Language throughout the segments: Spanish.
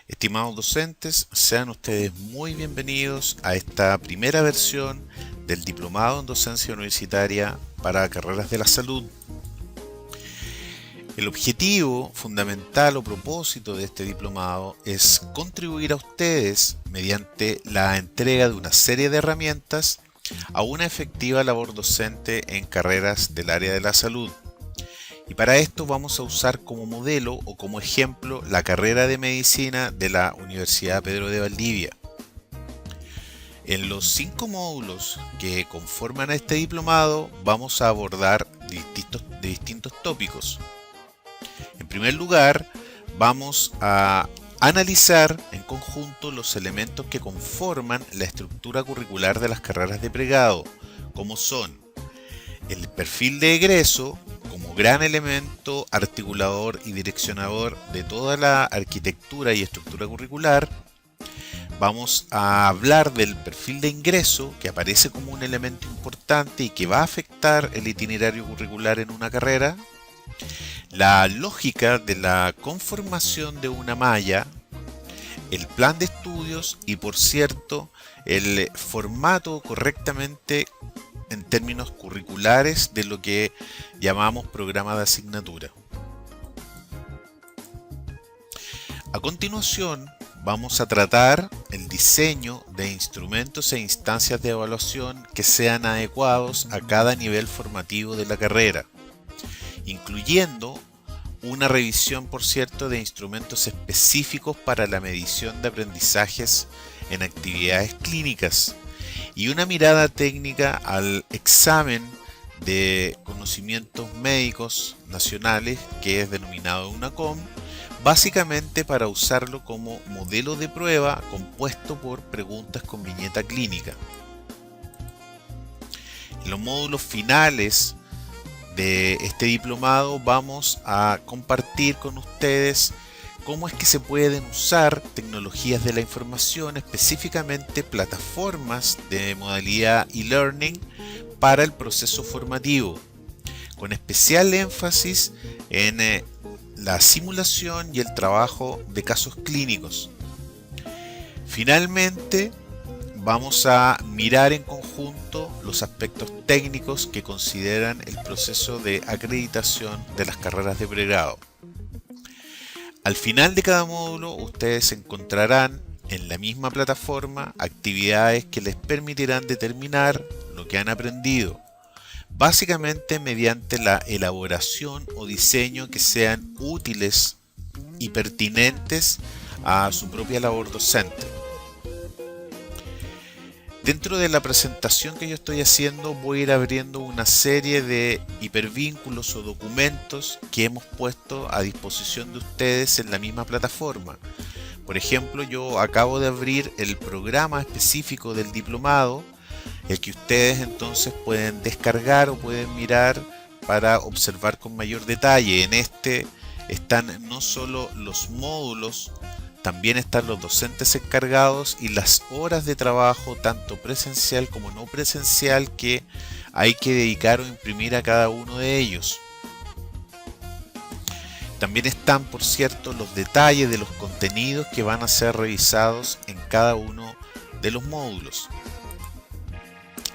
Estimados docentes, sean ustedes muy bienvenidos a esta primera versión del Diplomado en Docencia Universitaria para Carreras de la Salud. El objetivo fundamental o propósito de este diplomado es contribuir a ustedes, mediante la entrega de una serie de herramientas, a una efectiva labor docente en carreras del área de la salud. Y para esto vamos a usar como modelo o como ejemplo la carrera de medicina de la Universidad Pedro de Valdivia. En los 5 módulos que conforman este diplomado vamos a abordar distintos tópicos. En primer lugar, vamos a analizar en conjunto los elementos que conforman la estructura curricular de las carreras de pregrado, como son el perfil de egreso, como gran elemento articulador y direccionador de toda la arquitectura y estructura curricular. Vamos a hablar del perfil de ingreso, que aparece como un elemento importante y que va a afectar el itinerario curricular en una carrera. La lógica de la conformación de una malla, el plan de estudios y, por cierto, el formato correctamente en términos curriculares de lo que llamamos programa de asignatura. A continuación, vamos a tratar el diseño de instrumentos e instancias de evaluación que sean adecuados a cada nivel formativo de la carrera, incluyendo una revisión, por cierto, de instrumentos específicos para la medición de aprendizajes en actividades clínicas y una mirada técnica al examen de conocimientos médicos nacionales, que es denominado UNACOM, básicamente para usarlo como modelo de prueba compuesto por preguntas con viñeta clínica. En los módulos finales de este diplomado vamos a compartir con ustedes cómo es que se pueden usar tecnologías de la información, específicamente plataformas de modalidad e-learning para el proceso formativo, con especial énfasis en la simulación y el trabajo de casos clínicos. Finalmente, vamos a mirar en conjunto los aspectos técnicos que consideran el proceso de acreditación de las carreras de pregrado. Al final de cada módulo, ustedes encontrarán en la misma plataforma actividades que les permitirán determinar lo que han aprendido, básicamente mediante la elaboración o diseño que sean útiles y pertinentes a su propia labor docente. Dentro de la presentación que yo estoy haciendo voy a ir abriendo una serie de hipervínculos o documentos que hemos puesto a disposición de ustedes en la misma plataforma. Por ejemplo, yo acabo de abrir el programa específico del diplomado, el que ustedes entonces pueden descargar o pueden mirar para observar con mayor detalle. En este están no solo los módulos, también están los docentes encargados y las horas de trabajo, tanto presencial como no presencial, que hay que dedicar o imprimir a cada uno de ellos. También están, por cierto, los detalles de los contenidos que van a ser revisados en cada uno de los módulos.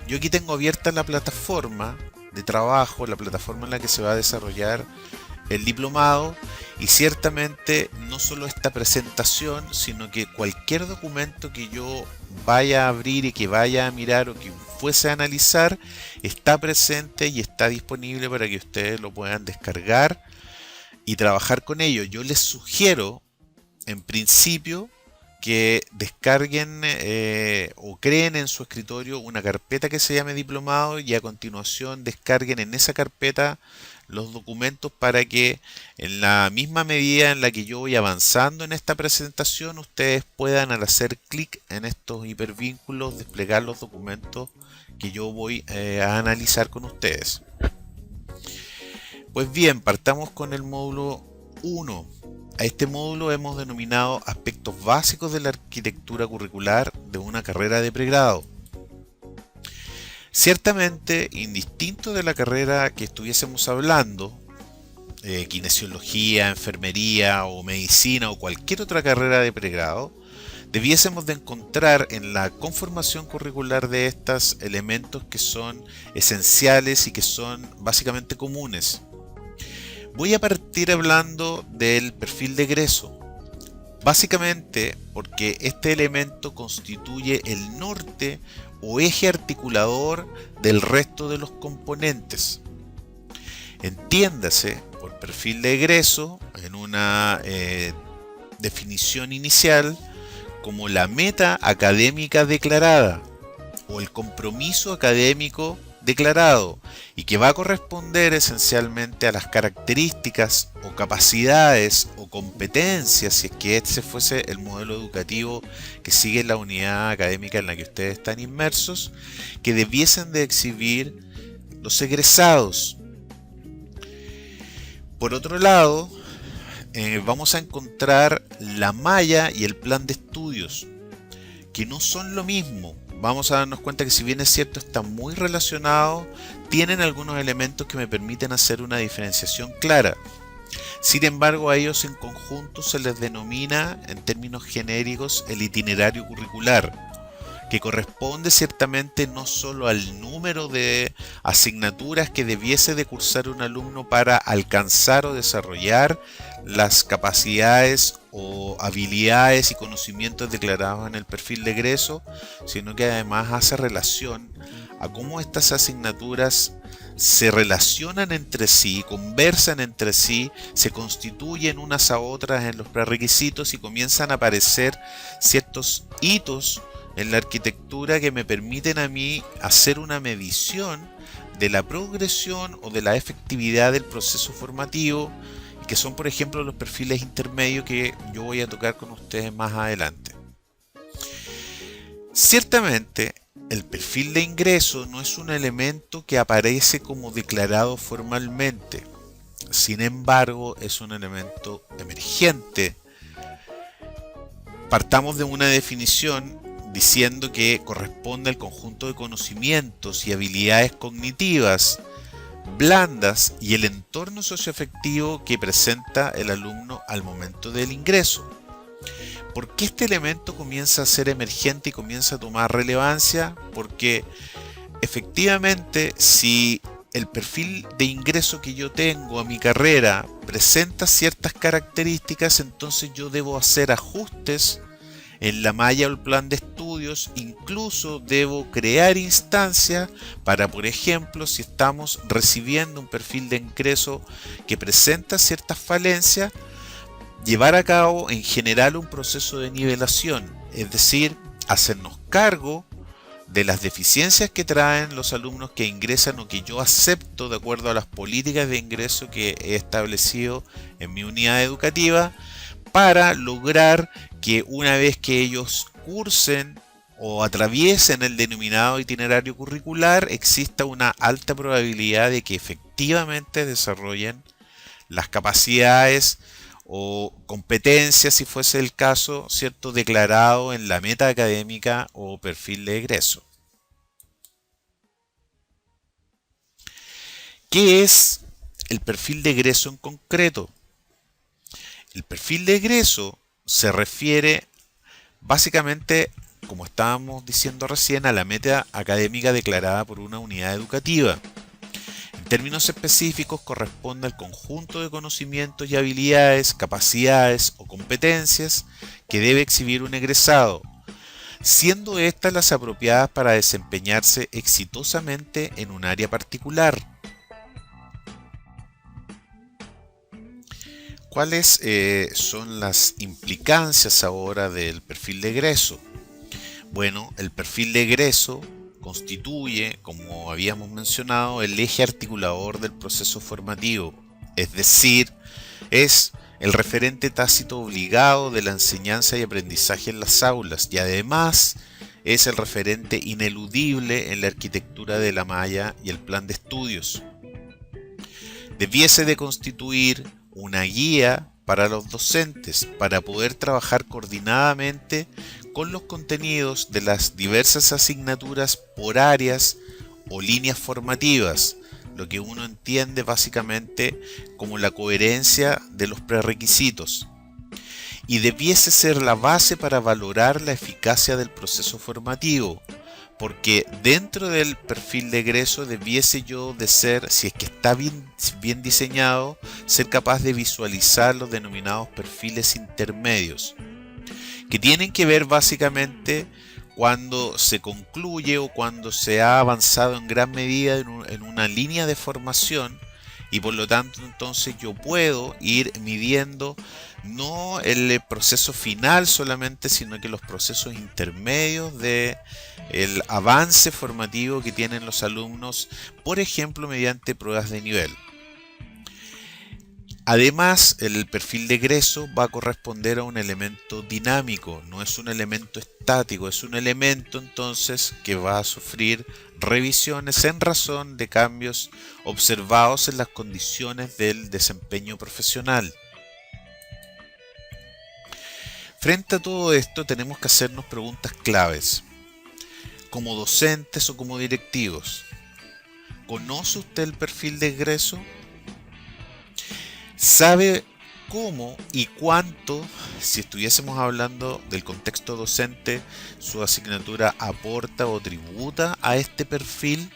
Yo aquí tengo abierta la plataforma de trabajo, la plataforma en la que se va a desarrollar el diplomado, y ciertamente no solo esta presentación, sino que cualquier documento que yo vaya a abrir y que vaya a mirar o que fuese a analizar está presente y está disponible para que ustedes lo puedan descargar y trabajar con ello. Yo les sugiero, en principio, que descarguen o creen en su escritorio una carpeta que se llame diplomado y a continuación descarguen en esa carpeta los documentos para que en la misma medida en la que yo voy avanzando en esta presentación ustedes puedan, al hacer clic en estos hipervínculos, desplegar los documentos que yo voy a analizar con ustedes. Pues bien, partamos con el módulo 1. A este módulo hemos denominado aspectos básicos de la arquitectura curricular de una carrera de pregrado. Ciertamente, indistinto de la carrera que estuviésemos hablando, kinesiología, enfermería o medicina o cualquier otra carrera de pregrado, debiésemos de encontrar en la conformación curricular de estas elementos que son esenciales y que son básicamente comunes. Voy a partir hablando del perfil de egreso, básicamente porque este elemento constituye el norte o eje articulador del resto de los componentes. Entiéndase por perfil de egreso en una definición inicial como la meta académica declarada o el compromiso académico declarado y que va a corresponder esencialmente a las características o capacidades o competencias, si es que este fuese el modelo educativo que sigue la unidad académica en la que ustedes están inmersos, que debiesen de exhibir los egresados. Por otro lado, vamos a encontrar la malla y el plan de estudios, que no son lo mismo. Vamos a darnos cuenta que si bien es cierto están muy relacionados, tienen algunos elementos que me permiten hacer una diferenciación clara. Sin embargo, a ellos en conjunto se les denomina, en términos genéricos, el itinerario curricular, que corresponde ciertamente no solo al número de asignaturas que debiese de cursar un alumno para alcanzar o desarrollar las capacidades o habilidades y conocimientos declarados en el perfil de egreso, sino que además hace relación a cómo estas asignaturas se relacionan entre sí, conversan entre sí, se constituyen unas a otras en los prerequisitos y comienzan a aparecer ciertos hitos en la arquitectura que me permiten a mí hacer una medición de la progresión o de la efectividad del proceso formativo, y que son, por ejemplo, los perfiles intermedios que yo voy a tocar con ustedes más adelante. Ciertamente, el perfil de ingreso no es un elemento que aparece como declarado formalmente. Sin embargo, es un elemento emergente. Partamos de una definición diciendo que corresponde al conjunto de conocimientos y habilidades cognitivas blandas y el entorno socioafectivo que presenta el alumno al momento del ingreso. ¿Por qué este elemento comienza a ser emergente y comienza a tomar relevancia? Porque efectivamente, si el perfil de ingreso que yo tengo a mi carrera presenta ciertas características, entonces yo debo hacer ajustes en la malla o el plan de estudios, incluso debo crear instancias para, por ejemplo, si estamos recibiendo un perfil de ingreso que presenta ciertas falencias, llevar a cabo en general un proceso de nivelación, es decir, hacernos cargo de las deficiencias que traen los alumnos que ingresan o que yo acepto de acuerdo a las políticas de ingreso que he establecido en mi unidad educativa, para lograr que una vez que ellos cursen o atraviesen el denominado itinerario curricular, exista una alta probabilidad de que efectivamente desarrollen las capacidades o competencias, si fuese el caso, ¿cierto?, declarado en la meta académica o perfil de egreso. ¿Qué es el perfil de egreso en concreto? El perfil de egreso se refiere básicamente, como estábamos diciendo recién, a la meta académica declarada por una unidad educativa. En términos específicos, corresponde al conjunto de conocimientos y habilidades, capacidades o competencias que debe exhibir un egresado, siendo estas las apropiadas para desempeñarse exitosamente en un área particular. ¿Cuáles son las implicancias ahora del perfil de egreso? Bueno, el perfil de egreso constituye, como habíamos mencionado, el eje articulador del proceso formativo, es decir, es el referente tácito obligado de la enseñanza y aprendizaje en las aulas y además es el referente ineludible en la arquitectura de la malla y el plan de estudios. Debiese de constituir una guía para los docentes para poder trabajar coordinadamente con los contenidos de las diversas asignaturas por áreas o líneas formativas, lo que uno entiende básicamente como la coherencia de los prerequisitos, y debiese ser la base para valorar la eficacia del proceso formativo, porque dentro del perfil de egreso debiese yo de ser, si es que está bien diseñado, ser capaz de visualizar los denominados perfiles intermedios, que tienen que ver básicamente cuando se concluye o cuando se ha avanzado en gran medida en una línea de formación, y por lo tanto entonces yo puedo ir midiendo no el proceso final solamente, sino que los procesos intermedios de el avance formativo que tienen los alumnos, por ejemplo mediante pruebas de nivel. Además, el perfil de egreso va a corresponder a un elemento dinámico, no es un elemento estático, es un elemento entonces que va a sufrir revisiones en razón de cambios observados en las condiciones del desempeño profesional. Frente a todo esto tenemos que hacernos preguntas claves. Como docentes o como directivos, ¿conoce usted el perfil de egreso? ¿Sabe cómo y cuánto, si estuviésemos hablando del contexto docente, su asignatura aporta o tributa a este perfil?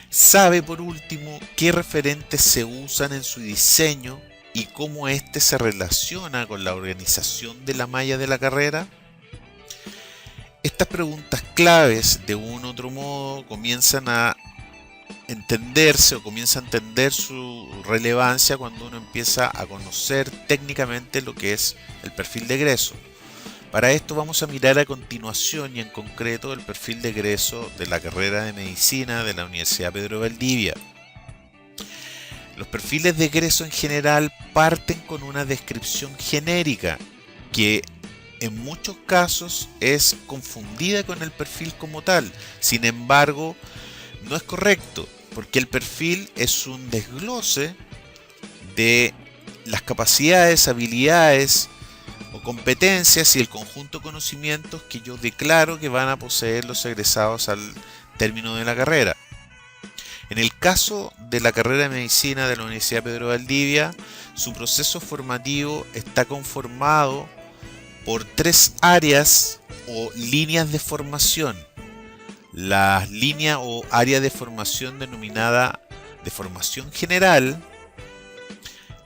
¿Sabe por último qué referentes se usan en su diseño y cómo éste se relaciona con la organización de la malla de la carrera? Estas preguntas claves, de un u otro modo, comienzan a entenderse o comienza a entender su relevancia cuando uno empieza a conocer técnicamente lo que es el perfil de egreso. Para esto vamos a mirar a continuación y en concreto el perfil de egreso de la carrera de medicina de la Universidad Pedro Valdivia. Los perfiles de egreso en general parten con una descripción genérica que en muchos casos es confundida con el perfil como tal. Sin embargo, no es correcto, porque el perfil es un desglose de las capacidades, habilidades o competencias y el conjunto de conocimientos que yo declaro que van a poseer los egresados al término de la carrera. En el caso de la carrera de medicina de la Universidad Pedro Valdivia, su proceso formativo está conformado por 3 áreas o líneas de formación. La línea o área de formación denominada de formación general,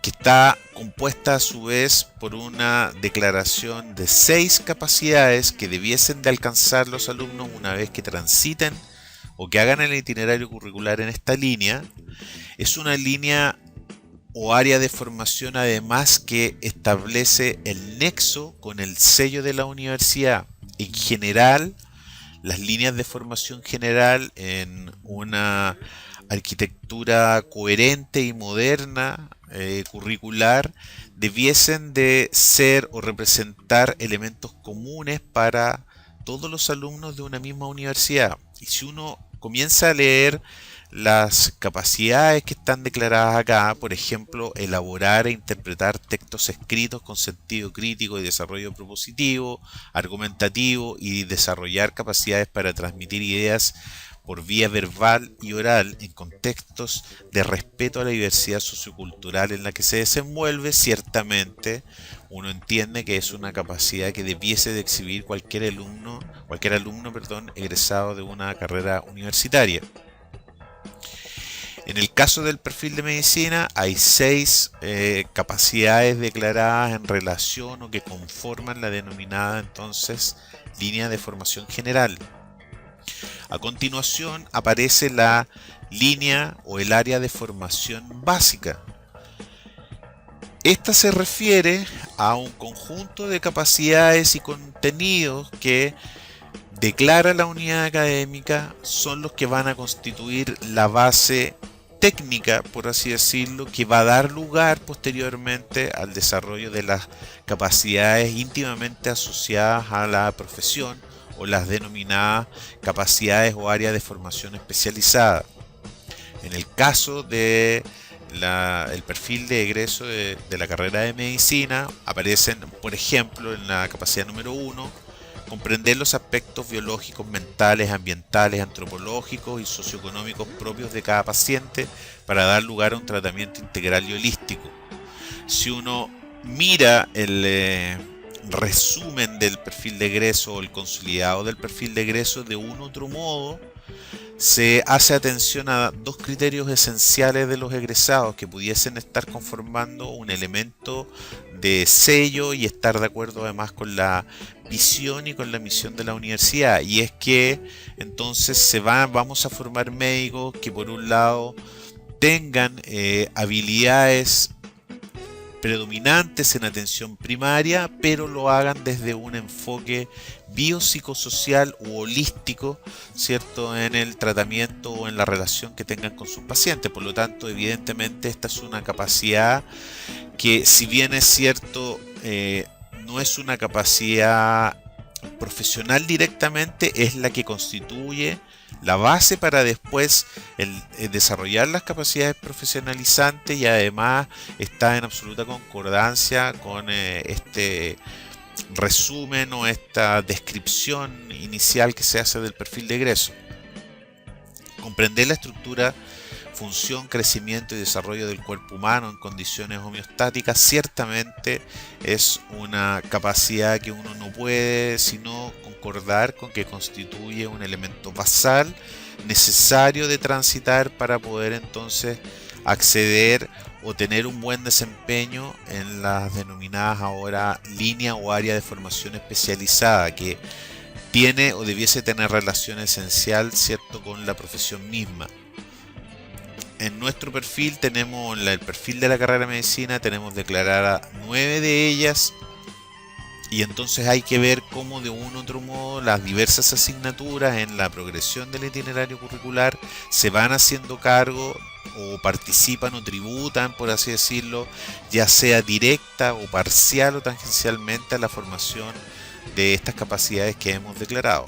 que está compuesta a su vez por una declaración de 6 capacidades que debiesen de alcanzar los alumnos una vez que transiten o que hagan el itinerario curricular en esta línea. Es una línea o área de formación además que establece el nexo con el sello de la universidad. En general, las líneas de formación general en una arquitectura coherente y moderna curricular debiesen de ser o representar elementos comunes para todos los alumnos de una misma universidad. Y si uno comienza a leer las capacidades que están declaradas acá, por ejemplo, elaborar e interpretar textos escritos con sentido crítico y desarrollo propositivo, argumentativo, y desarrollar capacidades para transmitir ideas por vía verbal y oral en contextos de respeto a la diversidad sociocultural en la que se desenvuelve, ciertamente uno entiende que es una capacidad que debiese de exhibir cualquier alumno, egresado de una carrera universitaria. En el caso del perfil de medicina hay 6 capacidades declaradas en relación o que conforman la denominada entonces línea de formación general. A continuación aparece la línea o el área de formación básica. Esta se refiere a un conjunto de capacidades y contenidos que declara la unidad académica, son los que van a constituir la base técnica, por así decirlo, que va a dar lugar posteriormente al desarrollo de las capacidades íntimamente asociadas a la profesión o las denominadas capacidades o áreas de formación especializada. En el caso de el perfil de egreso de la carrera de medicina, aparecen, por ejemplo, en la capacidad número 1, comprender los aspectos biológicos, mentales, ambientales, antropológicos y socioeconómicos propios de cada paciente para dar lugar a un tratamiento integral y holístico. Si uno mira el resumen del perfil de egreso o el consolidado del perfil de egreso de un otro modo, se hace atención a dos criterios esenciales de los egresados que pudiesen estar conformando un elemento de sello y estar de acuerdo además con la visión y con la misión de la universidad, y es que entonces vamos a formar médicos que por un lado tengan habilidades predominantes en atención primaria, pero lo hagan desde un enfoque biopsicosocial u holístico, ¿cierto?, en el tratamiento o en la relación que tengan con sus pacientes. Por lo tanto, evidentemente esta es una capacidad que, si bien es cierto, no es una capacidad profesional directamente, es la que constituye la base para después desarrollar las capacidades profesionalizantes, y además está en absoluta concordancia con este resumen o esta descripción inicial que se hace del perfil de egreso. Comprender la estructura, función, crecimiento y desarrollo del cuerpo humano en condiciones homeostáticas ciertamente es una capacidad que uno no puede sino concordar con que constituye un elemento basal necesario de transitar para poder entonces acceder o tener un buen desempeño en las denominadas ahora línea o área de formación especializada, que tiene o debiese tener relación esencial, ¿cierto?, con la profesión misma. En nuestro perfil tenemos el perfil de la carrera de medicina, tenemos declaradas 9 de ellas, y entonces hay que ver cómo de un u otro modo las diversas asignaturas en la progresión del itinerario curricular se van haciendo cargo o participan o tributan, por así decirlo, ya sea directa o parcial o tangencialmente a la formación de estas capacidades que hemos declarado.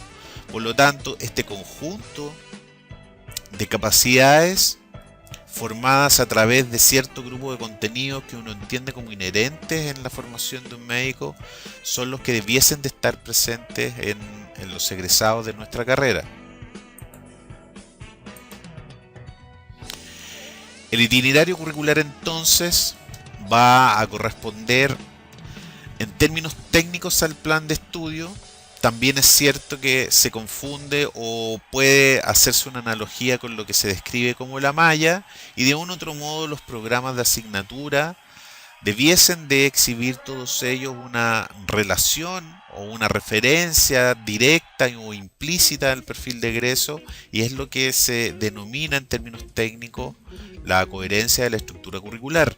Por lo tanto, este conjunto de capacidades formadas a través de cierto grupo de contenidos que uno entiende como inherentes en la formación de un médico son los que debiesen de estar presentes en los egresados de nuestra carrera. El itinerario curricular entonces va a corresponder en términos técnicos al plan de estudio. También es cierto que se confunde o puede hacerse una analogía con lo que se describe como la malla, y de un otro modo los programas de asignatura debiesen de exhibir todos ellos una relación o una referencia directa o implícita al perfil de egreso, y es lo que se denomina en términos técnicos la coherencia de la estructura curricular.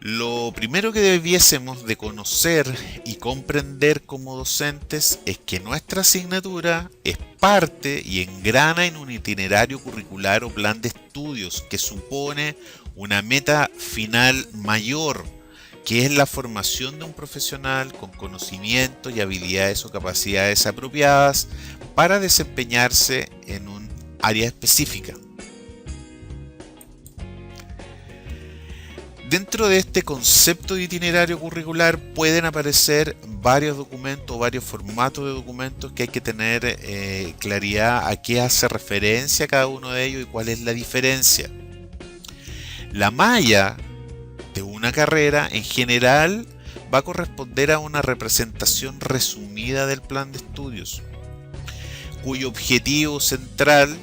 Lo primero que debiésemos de conocer y comprender como docentes es que nuestra asignatura es parte y engrana en un itinerario curricular o plan de estudios que supone una meta final mayor, que es la formación de un profesional con conocimientos y habilidades o capacidades apropiadas para desempeñarse en un área específica. Dentro de este concepto de itinerario curricular pueden aparecer varios documentos, varios formatos de documentos que hay que tener claridad a qué hace referencia cada uno de ellos y cuál es la diferencia. La malla de una carrera en general va a corresponder a una representación resumida del plan de estudios, cuyo objetivo central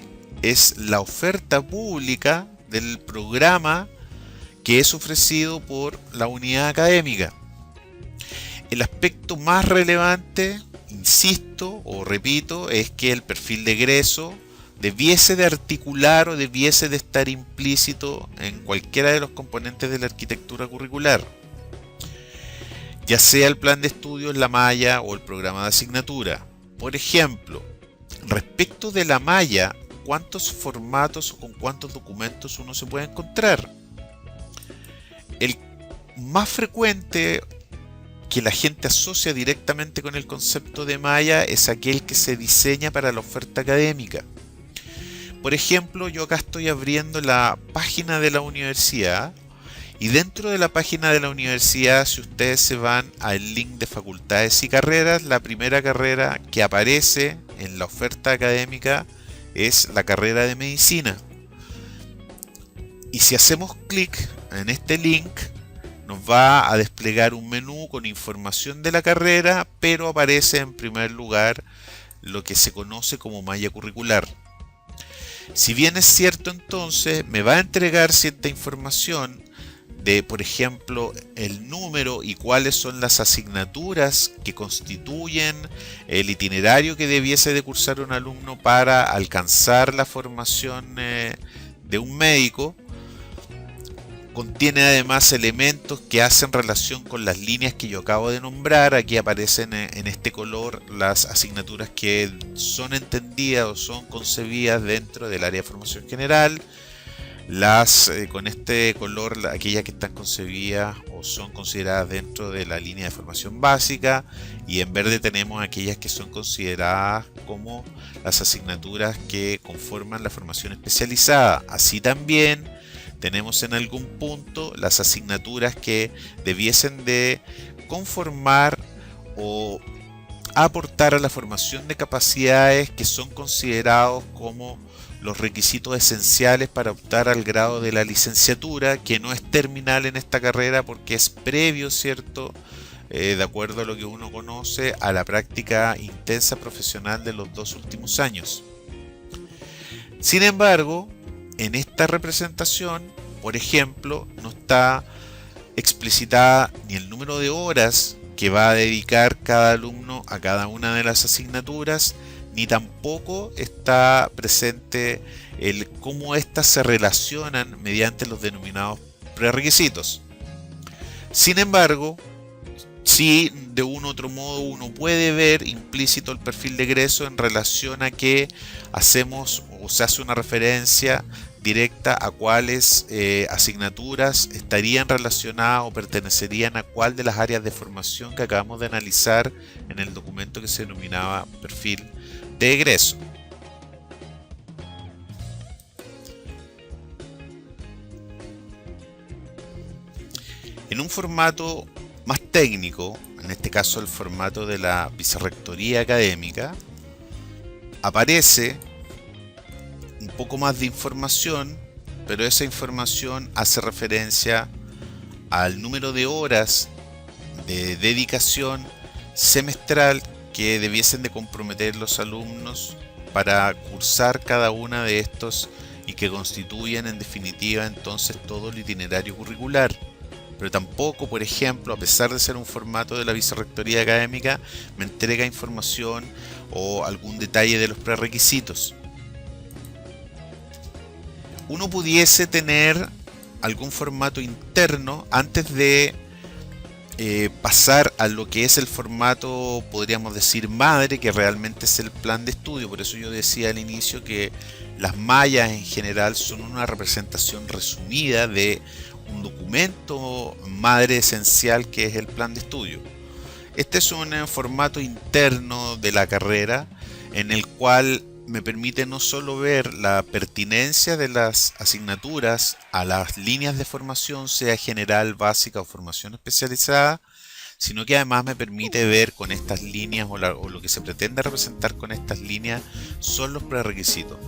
es la oferta pública del programa que es ofrecido por la unidad académica. El aspecto más relevante, insisto o repito, es que el perfil de egreso debiese de articular o debiese de estar implícito en cualquiera de los componentes de la arquitectura curricular, ya sea el plan de estudios, la malla o el programa de asignatura. Por ejemplo, respecto de la malla, ¿cuántos formatos o con cuántos documentos uno se puede encontrar? El más frecuente que la gente asocia directamente con el concepto de malla es aquel que se diseña para la oferta académica. Por ejemplo, yo acá estoy abriendo la página de la universidad Y dentro de la página de la universidad, si ustedes se van al link de facultades y carreras, la primera carrera que aparece en la oferta académica es la carrera de medicina. Y si hacemos clic en este link, nos va a desplegar un menú con información de la carrera, pero aparece en primer lugar lo que se conoce como malla curricular. Si bien es cierto, entonces me va a entregar cierta información de, por ejemplo, el número y cuáles son las asignaturas que constituyen el itinerario que debiese de cursar un alumno para alcanzar la formación de un médico. Contiene además elementos que hacen relación con las líneas que yo acabo de nombrar. Aquí aparecen en este color las asignaturas que son entendidas o son concebidas dentro del área de formación general. Con este color, aquellas que están concebidas o son consideradas dentro de la línea de formación básica, y en verde tenemos aquellas que son consideradas como las asignaturas que conforman la formación especializada. Así también tenemos en algún punto las asignaturas que debiesen de conformar o aportar a la formación de capacidades que son considerados como los requisitos esenciales para optar al grado de la licenciatura, que no es terminal en esta carrera porque es previo, ¿cierto? De acuerdo a lo que uno conoce, a la práctica intensa profesional de los 2 últimos años. Sin embargo, en esta representación, por ejemplo, no está explicitada ni el número de horas que va a dedicar cada alumno a cada una de las asignaturas, ni tampoco está presente el cómo éstas se relacionan mediante los denominados prerequisitos. Sin embargo, sí, de un u otro modo uno puede ver implícito el perfil de egreso en relación a que hacemos o se hace una referencia directa a cuáles asignaturas estarían relacionadas o pertenecerían a cuál de las áreas de formación que acabamos de analizar en el documento que se denominaba perfil de egreso. En un formato más técnico, en este caso el formato de la vicerrectoría académica, aparece un poco más de información, pero esa información hace referencia al número de horas de dedicación semestral que debiesen de comprometer los alumnos para cursar cada una de estos y que constituyen en definitiva entonces todo el itinerario curricular. Pero tampoco, por ejemplo, a pesar de ser un formato de la vicerrectoría académica, me entrega información o algún detalle de los prerequisitos. Uno pudiese tener algún formato interno antes de pasar a lo que es el formato, podríamos decir, madre, que realmente es el plan de estudio. Por eso yo decía al inicio que las mallas en general son una representación resumida de un documento madre esencial que es el plan de estudio. Este es un formato interno de la carrera en el cual me permite no solo ver la pertinencia de las asignaturas a las líneas de formación, sea general, básica o formación especializada, sino que además me permite ver con estas líneas o lo que se pretende representar con estas líneas son los prerequisitos.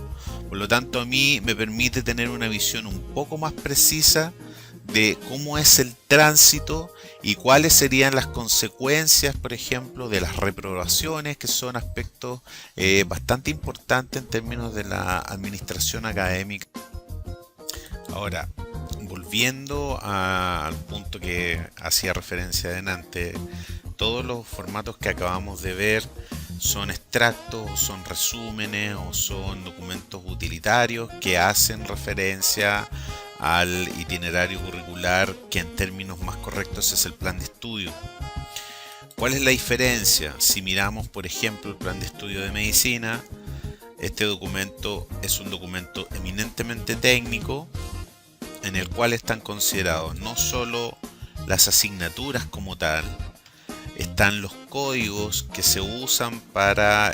Por lo tanto, a mí me permite tener una visión un poco más precisa de cómo es el tránsito y cuáles serían las consecuencias, por ejemplo, de las reprobaciones, que son aspectos bastante importantes en términos de la administración académica. Ahora, volviendo al punto que hacía referencia adelante, todos los formatos que acabamos de ver son extractos, o son resúmenes o son documentos utilitarios que hacen referencia al itinerario curricular, que en términos más correctos es el plan de estudio. ¿Cuál es la diferencia? Si miramos, por ejemplo, el plan de estudio de medicina, este documento es un documento eminentemente técnico en el cual están considerados no solo las asignaturas como tal, están los códigos que se usan para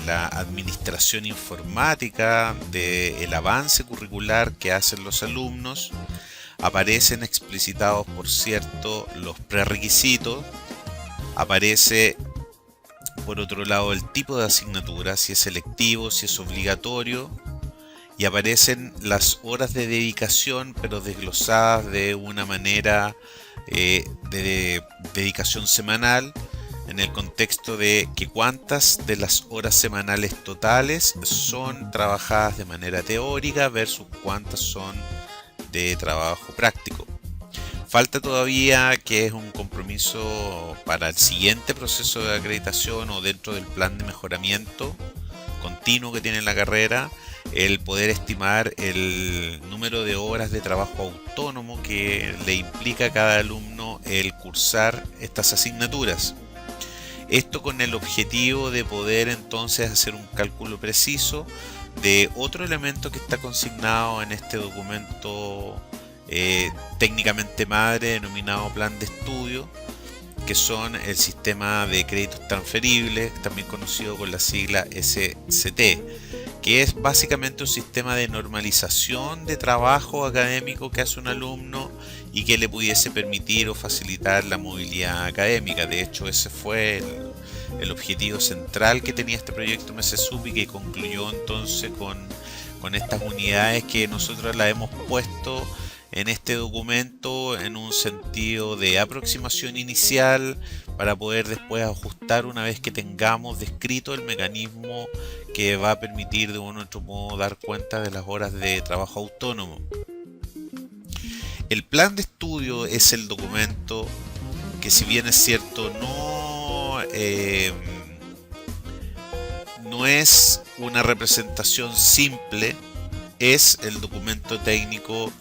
la administración informática del avance curricular que hacen los alumnos. Aparecen explicitados, por cierto, los prerequisitos. Aparece, por otro lado, el tipo de asignatura, si es selectivo, si es obligatorio. Y aparecen las horas de dedicación, pero desglosadas de una manera de dedicación semanal, en el contexto de que cuántas de las horas semanales totales son trabajadas de manera teórica versus cuántas son de trabajo práctico. Falta todavía, que es un compromiso para el siguiente proceso de acreditación o dentro del plan de mejoramiento continuo que tiene la carrera, el poder estimar el número de horas de trabajo autónomo que le implica a cada alumno el cursar estas asignaturas. Esto con el objetivo de poder entonces hacer un cálculo preciso de otro elemento que está consignado en este documento técnicamente madre denominado plan de estudio, que son el sistema de créditos transferibles, también conocido con la sigla SCT, que es básicamente un sistema de normalización de trabajo académico que hace un alumno y que le pudiese permitir o facilitar la movilidad académica. De hecho, ese fue el objetivo central que tenía este proyecto MESESUB y que concluyó entonces con estas unidades que nosotros las hemos puesto en este documento en un sentido de aproximación inicial para poder después ajustar una vez que tengamos descrito el mecanismo que va a permitir de un u otro modo dar cuenta de las horas de trabajo autónomo. El plan de estudio es el documento que, si bien es cierto, no es una representación simple, es el documento técnico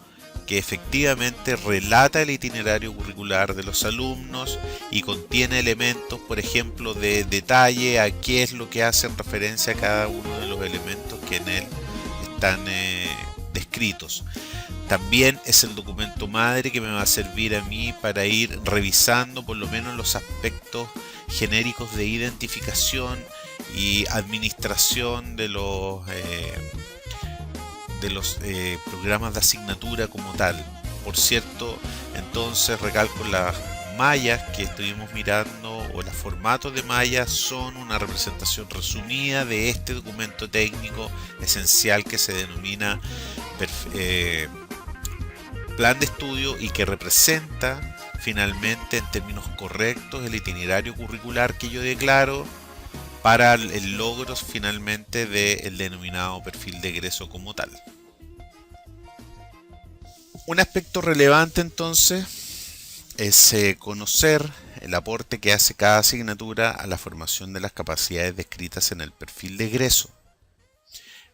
que efectivamente relata el itinerario curricular de los alumnos y contiene elementos, por ejemplo, de detalle a qué es lo que hacen referencia a cada uno de los elementos que en él están descritos. También es el documento madre que me va a servir a mí para ir revisando por lo menos los aspectos genéricos de identificación y administración de los programas de asignatura como tal. Por cierto, entonces recalco, las mallas que estuvimos mirando o los formatos de mallas son una representación resumida de este documento técnico esencial que se denomina plan de estudio y que representa finalmente en términos correctos el itinerario curricular que yo declaro para el logro finalmente del denominado perfil de egreso como tal. Un aspecto relevante entonces es conocer el aporte que hace cada asignatura a la formación de las capacidades descritas en el perfil de egreso.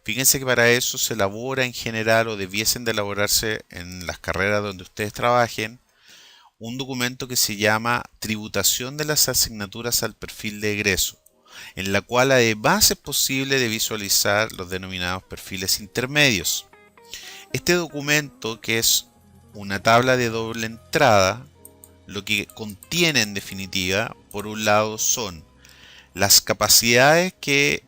Fíjense que para eso se elabora en general, o debiesen de elaborarse en las carreras donde ustedes trabajen, un documento que se llama Tributación de las asignaturas al perfil de egreso, en la cual además es posible de visualizar los denominados perfiles intermedios. Este documento, que es una tabla de doble entrada, lo que contiene en definitiva, por un lado, son las capacidades que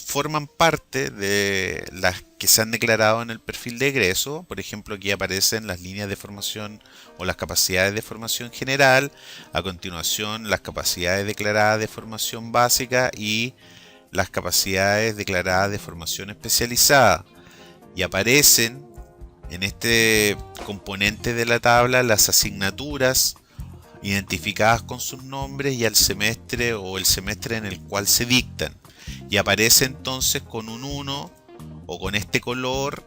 forman parte de las que se han declarado en el perfil de egreso. Por ejemplo, aquí aparecen las líneas de formación o las capacidades de formación general, a continuación las capacidades declaradas de formación básica y las capacidades declaradas de formación especializada, y aparecen en este componente de la tabla las asignaturas identificadas con sus nombres y al semestre o el semestre en el cual se dictan, y aparece entonces con un 1 o con este color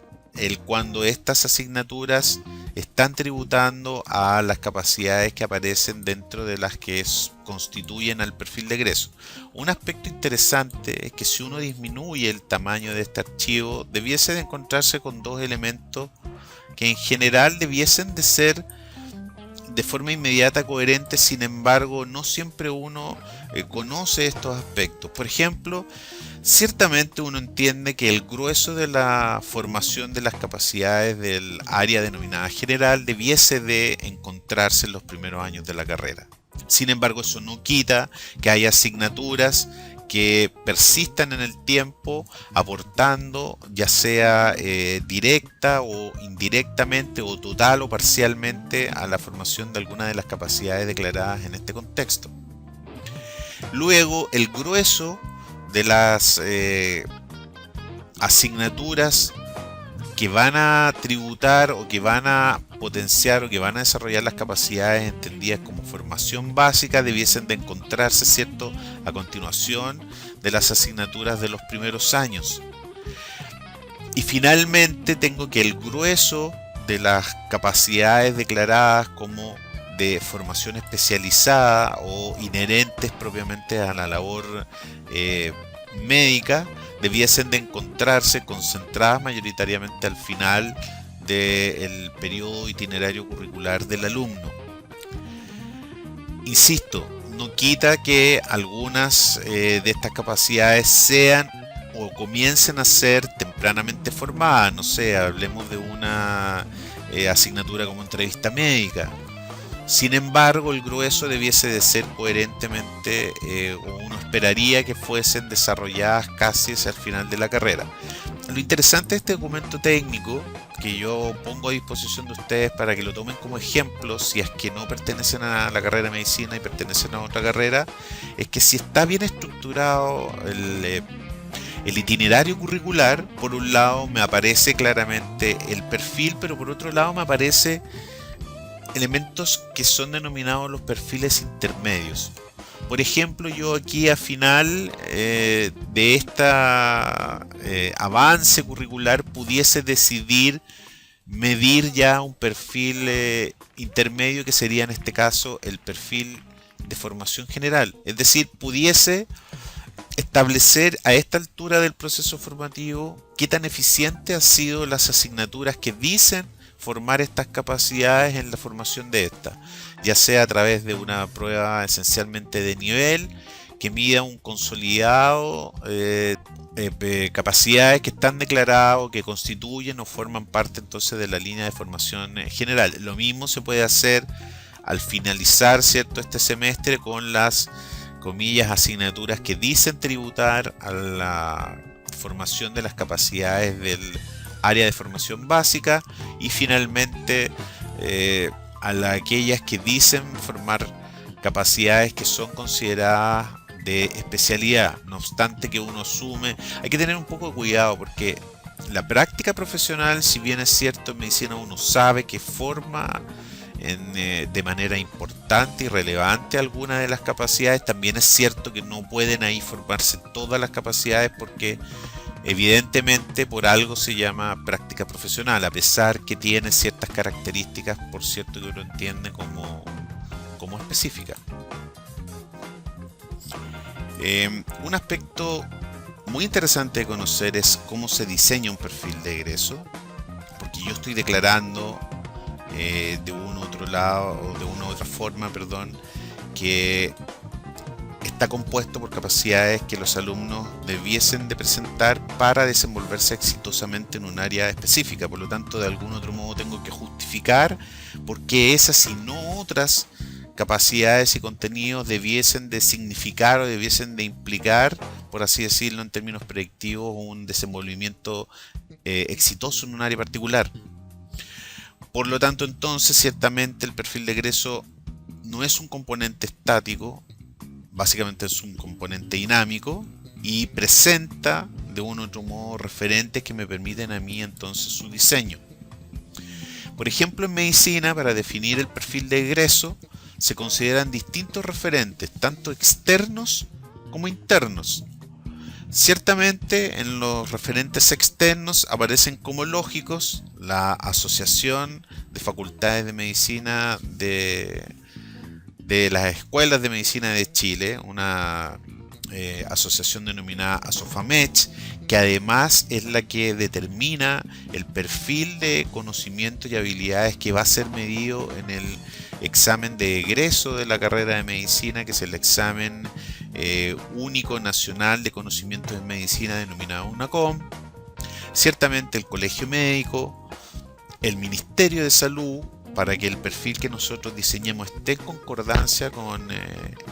cuando estas asignaturas están tributando a las capacidades que aparecen dentro de las que constituyen al perfil de egreso. Un aspecto interesante es que si uno disminuye el tamaño de este archivo, debiese de encontrarse con dos elementos que en general debiesen de ser de forma inmediata coherentes. Sin embargo, no siempre uno conoce estos aspectos. Por ejemplo, ciertamente uno entiende que el grueso de la formación de las capacidades del área denominada general debiese de encontrarse en los primeros años de la carrera. Sin embargo, eso no quita que haya asignaturas que persistan en el tiempo, aportando ya sea directa o indirectamente o total o parcialmente a la formación de alguna de las capacidades declaradas en este contexto. Luego, el grueso de las asignaturas que van a tributar o que van a potenciar o que van a desarrollar las capacidades entendidas como formación básica debiesen de encontrarse, ¿cierto?, a continuación de las asignaturas de los primeros años. Y finalmente tengo que el grueso de las capacidades declaradas como de formación especializada o inherentes propiamente a la labor médica debiesen de encontrarse concentradas mayoritariamente al final del periodo itinerario curricular del alumno. Insisto, no quita que algunas de estas capacidades sean o comiencen a ser tempranamente formadas. No sé, hablemos de una asignatura como entrevista médica. Sin embargo, el grueso debiese de ser coherentemente, o uno esperaría que fuesen desarrolladas casi hacia el final de la carrera. Lo interesante de este documento técnico, que yo pongo a disposición de ustedes para que lo tomen como ejemplo, si es que no pertenecen a la carrera de medicina y pertenecen a otra carrera, es que si está bien estructurado el itinerario curricular, por un lado me aparece claramente el perfil, pero por otro lado me aparece elementos que son denominados los perfiles intermedios. Por ejemplo, yo aquí a final de esta avance curricular pudiese decidir medir ya un perfil intermedio, que sería en este caso el perfil de formación general. Es decir, pudiese establecer a esta altura del proceso formativo qué tan eficientes han sido las asignaturas que dicen formar estas capacidades en la formación de estas, ya sea a través de una prueba esencialmente de nivel que mida un consolidado capacidades que están declaradas o que constituyen o forman parte entonces de la línea de formación general. Lo mismo se puede hacer al finalizar, ¿cierto?, este semestre con las comillas asignaturas que dicen tributar a la formación de las capacidades del área de formación básica, y finalmente a aquellas que dicen formar capacidades que son consideradas de especialidad. No obstante que uno asume, hay que tener un poco de cuidado, porque la práctica profesional, si bien es cierto en medicina uno sabe que forma de manera importante y relevante algunas de las capacidades, también es cierto que no pueden ahí formarse todas las capacidades, porque evidentemente por algo se llama práctica profesional, a pesar que tiene ciertas características, por cierto, que uno entiende como específicas. Un aspecto muy interesante de conocer es cómo se diseña un perfil de egreso, porque yo estoy declarando de un otro lado, o de una u otra forma, que está compuesto por capacidades que los alumnos debiesen de presentar para desenvolverse exitosamente en un área específica. Por lo tanto, de algún otro modo tengo que justificar por qué esas y no otras capacidades y contenidos debiesen de significar o debiesen de implicar, por así decirlo en términos predictivos, un desenvolvimiento exitoso en un área particular. Por lo tanto, entonces, ciertamente el perfil de egreso no es un componente estático, básicamente es un componente dinámico y presenta de un u otro modo referentes que me permiten a mí entonces su diseño. Por ejemplo, en medicina, para definir el perfil de egreso, se consideran distintos referentes, tanto externos como internos. Ciertamente, en los referentes externos aparecen como lógicos la Asociación de Facultades de Medicina de las Escuelas de Medicina de Chile, una asociación denominada ASOFAMECH, que además es la que determina el perfil de conocimiento y habilidades que va a ser medido en el examen de egreso de la carrera de medicina, que es el examen único nacional de conocimientos en medicina denominado UNACOM. Ciertamente el Colegio Médico, el Ministerio de Salud, para que el perfil que nosotros diseñemos esté en concordancia con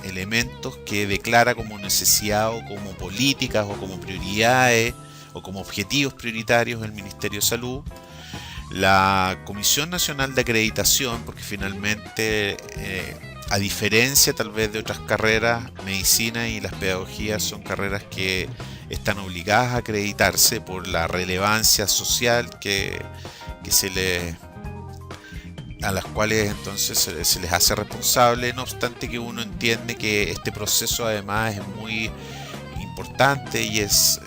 elementos que declara como necesidad o como políticas o como prioridades o como objetivos prioritarios el Ministerio de Salud. La Comisión Nacional de Acreditación, porque finalmente, a diferencia tal vez de otras carreras, medicina y las pedagogías son carreras que están obligadas a acreditarse por la relevancia social a las cuales entonces se les hace responsable, no obstante que uno entiende que este proceso además es muy importante y es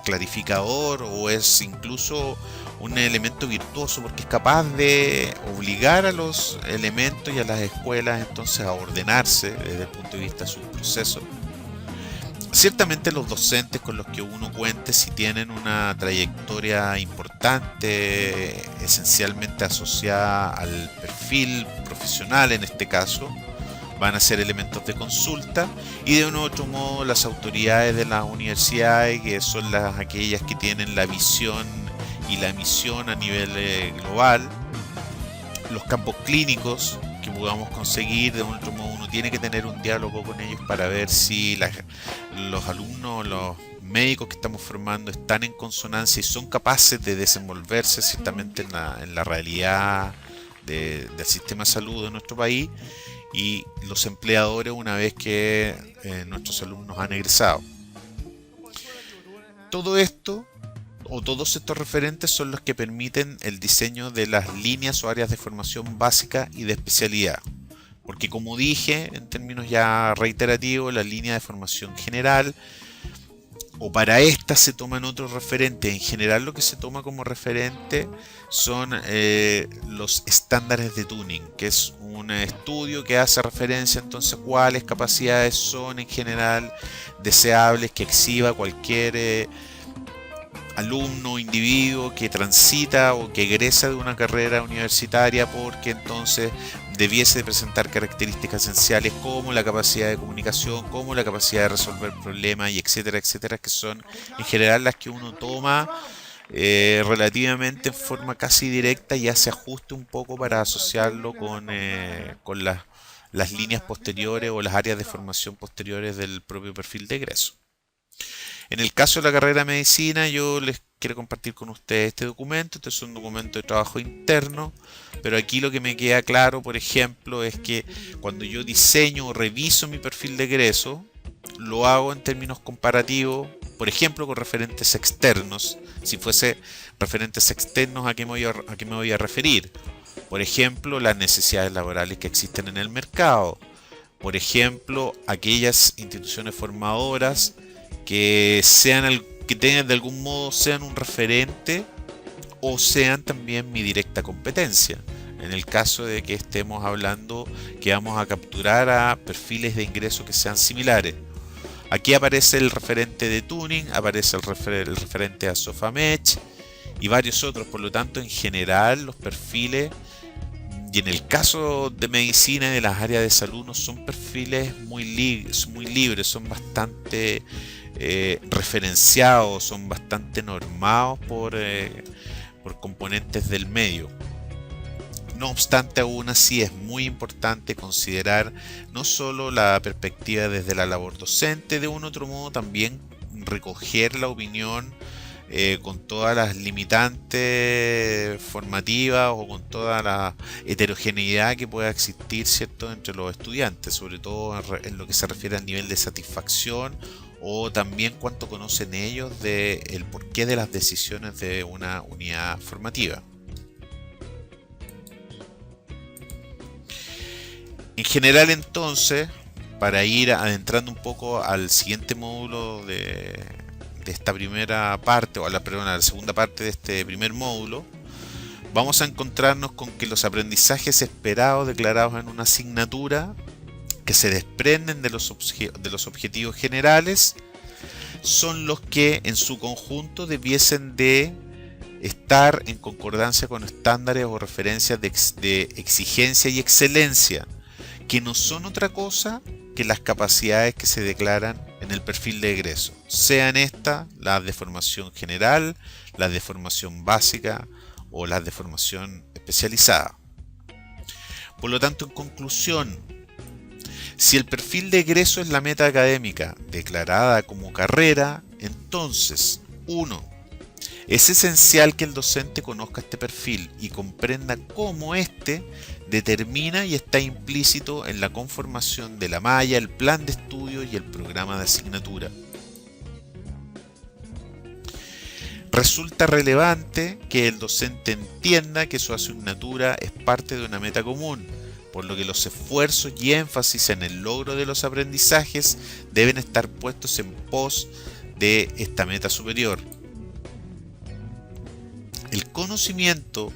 clarificador o es incluso un elemento virtuoso porque es capaz de obligar a los elementos y a las escuelas entonces a ordenarse desde el punto de vista de sus procesos. Ciertamente los docentes con los que uno cuente, si tienen una trayectoria importante, esencialmente asociada al perfil profesional en este caso, van a ser elementos de consulta, y de un otro modo las autoridades de las universidades, que son aquellas que tienen la visión y la misión a nivel global, los campos clínicos que podamos conseguir, de un otro modo uno tiene que tener un diálogo con ellos para ver si los alumnos, los médicos que estamos formando están en consonancia y son capaces de desenvolverse ciertamente en la realidad del sistema de salud de nuestro país, y los empleadores una vez que nuestros alumnos han egresado. Todo esto o todos estos referentes son los que permiten el diseño de las líneas o áreas de formación básica y de especialidad. Porque como dije, en términos ya reiterativos, la línea de formación general, o para esta se toman otros referentes. En general lo que se toma como referente son los estándares de tuning, que es un estudio que hace referencia entonces a cuáles capacidades son en general deseables que exhiba cualquier alumno o individuo que transita o que egresa de una carrera universitaria, porque entonces debiese de presentar características esenciales como la capacidad de comunicación, como la capacidad de resolver problemas, y etcétera, etcétera, que son en general las que uno toma relativamente en forma casi directa y hace ajuste un poco para asociarlo con las líneas posteriores o las áreas de formación posteriores del propio perfil de egreso. En el caso de la carrera de medicina, yo les quiero compartir con ustedes este documento. Este es un documento de trabajo interno, pero aquí lo que me queda claro, por ejemplo, es que cuando yo diseño o reviso mi perfil de egreso, lo hago en términos comparativos, por ejemplo, con referentes externos. Si fuese referentes externos, ¿a qué me voy a referir? Por ejemplo, las necesidades laborales que existen en el mercado. Por ejemplo, aquellas instituciones formadoras que tengan de algún modo sean un referente o sean también mi directa competencia. En el caso de que estemos hablando que vamos a capturar a perfiles de ingreso que sean similares. Aquí aparece el referente de tuning, aparece el referente a Sofamech y varios otros. Por lo tanto, en general los perfiles, y en el caso de medicina y de las áreas de salud, no son perfiles muy libres, son bastante referenciados, son bastante normados por componentes del medio. No obstante, aún así es muy importante considerar no solo la perspectiva desde la labor docente, de un otro modo también recoger la opinión con todas las limitantes formativas o con toda la heterogeneidad que pueda existir, ¿cierto?, entre los estudiantes, sobre todo en lo que se refiere al nivel de satisfacción o también cuánto conocen ellos del porqué de las decisiones de una unidad formativa. En general, entonces, para ir adentrando un poco al siguiente módulo de esta primera parte, o a la segunda parte de este primer módulo, vamos a encontrarnos con que los aprendizajes esperados declarados en una asignatura, que se desprenden de los objetivos generales, son los que en su conjunto debiesen de estar en concordancia con estándares o referencias de exigencia y excelencia, que no son otra cosa que las capacidades que se declaran en el perfil de egreso, sean estas las de formación general, las de formación básica o las de formación especializada. Por lo tanto, en conclusión, si el perfil de egreso es la meta académica declarada como carrera, entonces, 1. Es esencial que el docente conozca este perfil y comprenda cómo éste determina y está implícito en la conformación de la malla, el plan de estudio y el programa de asignatura. Resulta relevante que el docente entienda que su asignatura es parte de una meta común, por lo que los esfuerzos y énfasis en el logro de los aprendizajes deben estar puestos en pos de esta meta superior. El conocimiento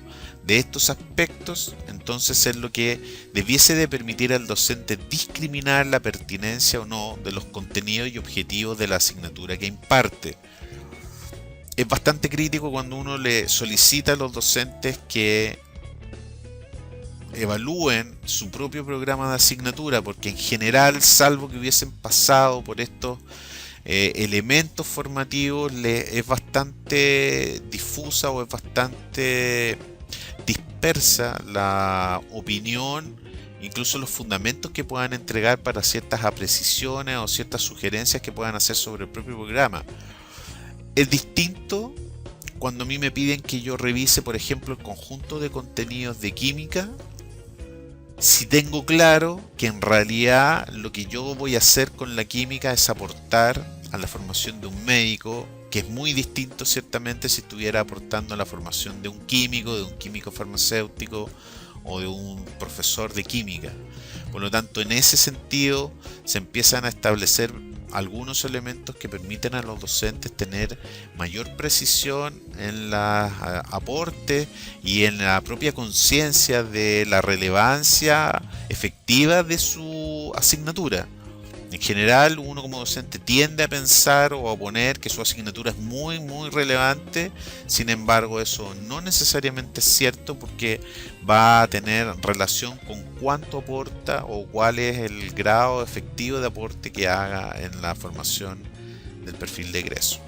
de estos aspectos entonces es lo que debiese de permitir al docente discriminar la pertinencia o no de los contenidos y objetivos de la asignatura que imparte. Es bastante crítico cuando uno le solicita a los docentes que evalúen su propio programa de asignatura, porque en general, salvo que hubiesen pasado por estos elementos formativos, es bastante difusa o es bastante dispersa la opinión, incluso los fundamentos que puedan entregar para ciertas apreciaciones o ciertas sugerencias que puedan hacer sobre el propio programa. Es distinto cuando a mí me piden que yo revise, por ejemplo, el conjunto de contenidos de química, si tengo claro que en realidad lo que yo voy a hacer con la química es aportar a la formación de un médico, que es muy distinto ciertamente si estuviera aportando a la formación de un químico farmacéutico o de un profesor de química. Por lo tanto, en ese sentido se empiezan a establecer algunos elementos que permiten a los docentes tener mayor precisión en los aportes y en la propia conciencia de la relevancia efectiva de su asignatura. En general, uno como docente tiende a pensar o a poner que su asignatura es muy relevante. Sin embargo, eso no necesariamente es cierto, porque va a tener relación con cuánto aporta o cuál es el grado efectivo de aporte que haga en la formación del perfil de egreso.